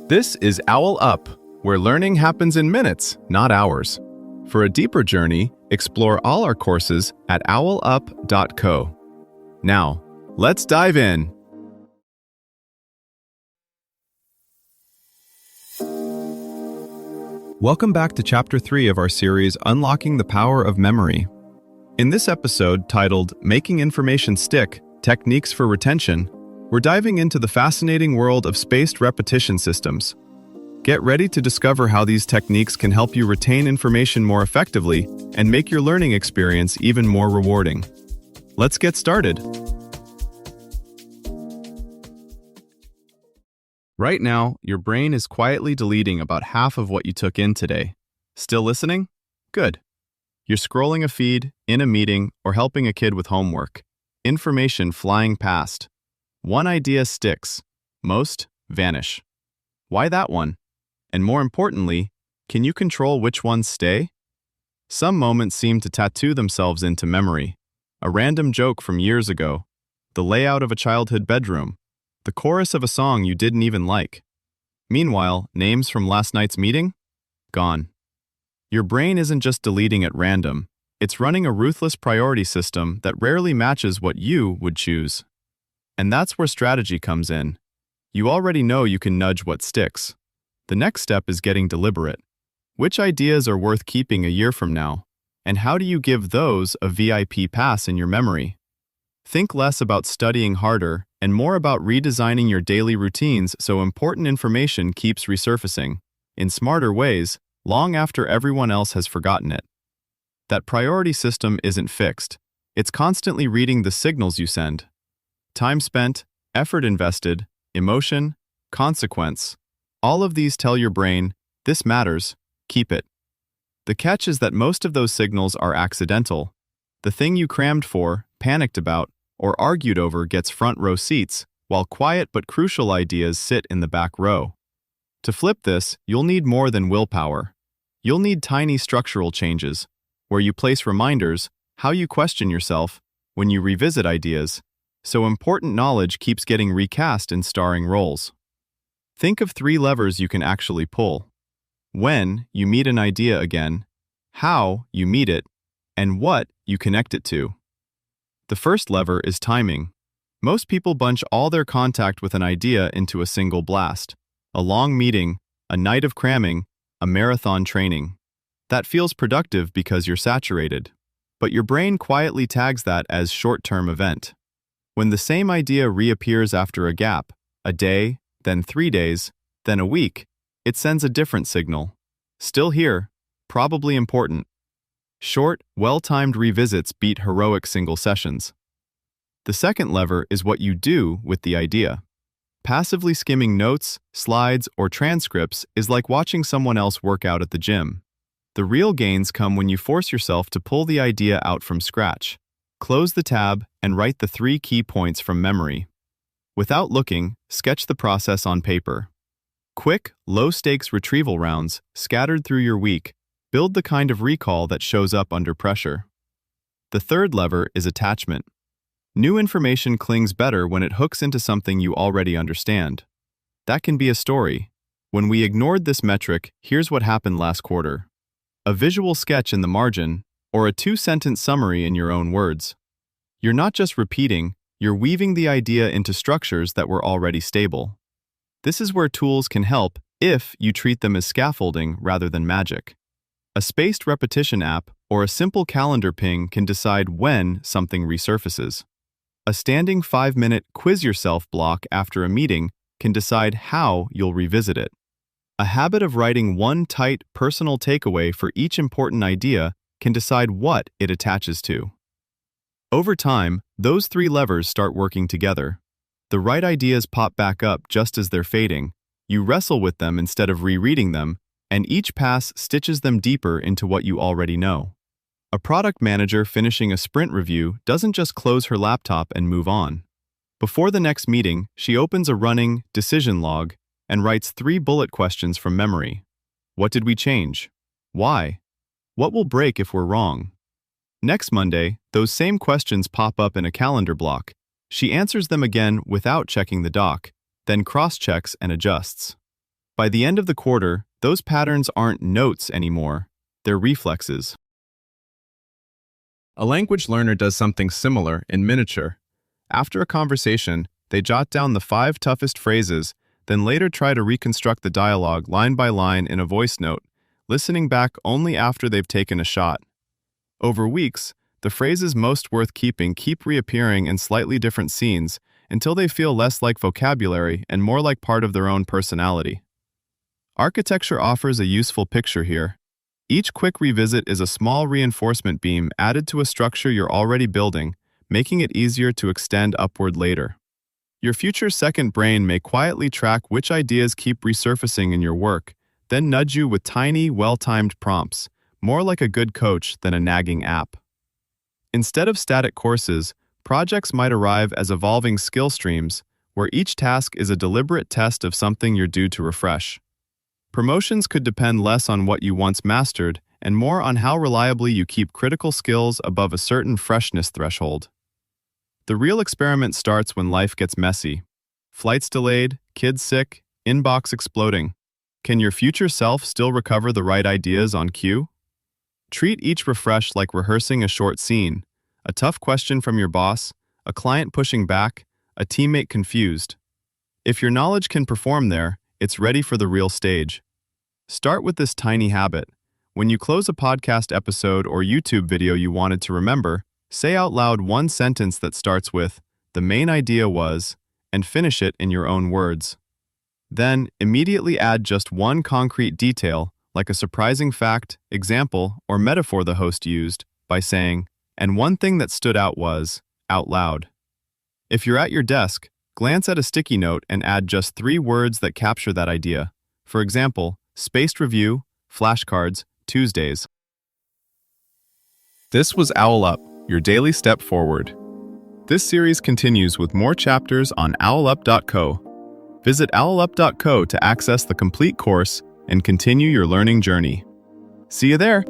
This is OwlUp, where learning happens in minutes, not hours. For a deeper journey, explore all our courses at owlup.co. Now, let's dive in. Welcome back to Chapter 3 of our series, Unlocking the Power of Memory. In this episode, titled Making Information Stick, Techniques for Retention, we're diving into the fascinating world of spaced repetition systems. Get ready to discover how these techniques can help you retain information more effectively and make your learning experience even more rewarding. Let's get started. Right now, your brain is quietly deleting about half of what you took in today. Still listening? Good. You're scrolling a feed, in a meeting, or helping a kid with homework. Information flying past. One idea sticks. Most vanish. Why that one? And more importantly, can you control which ones stay? Some moments seem to tattoo themselves into memory. A random joke from years ago, the layout of a childhood bedroom, the chorus of a song you didn't even like. Meanwhile, names from last night's meeting? Gone. Your brain isn't just deleting at random, it's running a ruthless priority system that rarely matches what you would choose. And that's where strategy comes in. You already know you can nudge what sticks. The next step is getting deliberate. Which ideas are worth keeping a year from now? And how do you give those a VIP pass in your memory? Think less about studying harder and more about redesigning your daily routines so important information keeps resurfacing, in smarter ways, long after everyone else has forgotten it. That priority system isn't fixed. It's constantly reading the signals you send. Time spent, effort invested, emotion, consequence. All of these tell your brain, this matters, keep it. The catch is that most of those signals are accidental. The thing you crammed for, panicked about, or argued over gets front row seats, while quiet but crucial ideas sit in the back row. To flip this, you'll need more than willpower. You'll need tiny structural changes, where you place reminders, how you question yourself, when you revisit ideas, so important knowledge keeps getting recast in starring roles. Think of 3 levers you can actually pull. When you meet an idea again, how you meet it, and what you connect it to. The first lever is timing. Most people bunch all their contact with an idea into a single blast. A long meeting, a night of cramming, a marathon training. That feels productive because you're saturated. But your brain quietly tags that as short-term event. When the same idea reappears after a gap, a day, then 3 days, then a week, it sends a different signal. Still here, probably important. Short, well-timed revisits beat heroic single sessions. The second lever is what you do with the idea. Passively skimming notes, slides, or transcripts is like watching someone else work out at the gym. The real gains come when you force yourself to pull the idea out from scratch. Close the tab and write the 3 key points from memory. Without looking, sketch the process on paper. Quick, low-stakes retrieval rounds, scattered through your week, build the kind of recall that shows up under pressure. The third lever is attachment. New information clings better when it hooks into something you already understand. That can be a story. When we ignored this metric, here's what happened last quarter. A visual sketch in the margin, or a 2-sentence summary in your own words. You're not just repeating, you're weaving the idea into structures that were already stable. This is where tools can help if you treat them as scaffolding rather than magic. A spaced repetition app or a simple calendar ping can decide when something resurfaces. A standing 5-minute quiz yourself block after a meeting can decide how you'll revisit it. A habit of writing one tight, personal takeaway for each important idea can decide what it attaches to. Over time, those 3 levers start working together. The right ideas pop back up just as they're fading. You wrestle with them instead of rereading them, and each pass stitches them deeper into what you already know. A product manager finishing a sprint review doesn't just close her laptop and move on. Before the next meeting, she opens a running decision log and writes 3 bullet questions from memory. What did we change? Why? What will break if we're wrong? Next Monday, those same questions pop up in a calendar block. She answers them again without checking the doc, then cross-checks and adjusts. By the end of the quarter, those patterns aren't notes anymore, they're reflexes. A language learner does something similar in miniature. After a conversation, they jot down the 5 toughest phrases, then later try to reconstruct the dialogue line by line in a voice note, listening back only after they've taken a shot. Over weeks, the phrases most worth keeping keep reappearing in slightly different scenes until they feel less like vocabulary and more like part of their own personality. Architecture offers a useful picture here. Each quick revisit is a small reinforcement beam added to a structure you're already building, making it easier to extend upward later. Your future second brain may quietly track which ideas keep resurfacing in your work, then nudge you with tiny, well-timed prompts, more like a good coach than a nagging app. Instead of static courses, projects might arrive as evolving skill streams, where each task is a deliberate test of something you're due to refresh. Promotions could depend less on what you once mastered and more on how reliably you keep critical skills above a certain freshness threshold. The real experiment starts when life gets messy. Flights delayed, kids sick, inbox exploding. Can your future self still recover the right ideas on cue? Treat each refresh like rehearsing a short scene, a tough question from your boss, a client pushing back, a teammate confused. If your knowledge can perform there, it's ready for the real stage. Start with this tiny habit. When you close a podcast episode or YouTube video you wanted to remember, say out loud one sentence that starts with, "The main idea was," and finish it in your own words. Then, immediately add just one concrete detail, like a surprising fact, example, or metaphor the host used, by saying, "And one thing that stood out was," out loud. If you're at your desk, glance at a sticky note and add just 3 words that capture that idea. For example, spaced review, flashcards, Tuesdays. This was OwlUp, your daily step forward. This series continues with more chapters on OwlUp.co. Visit OwlUp.co to access the complete course and continue your learning journey. See you there!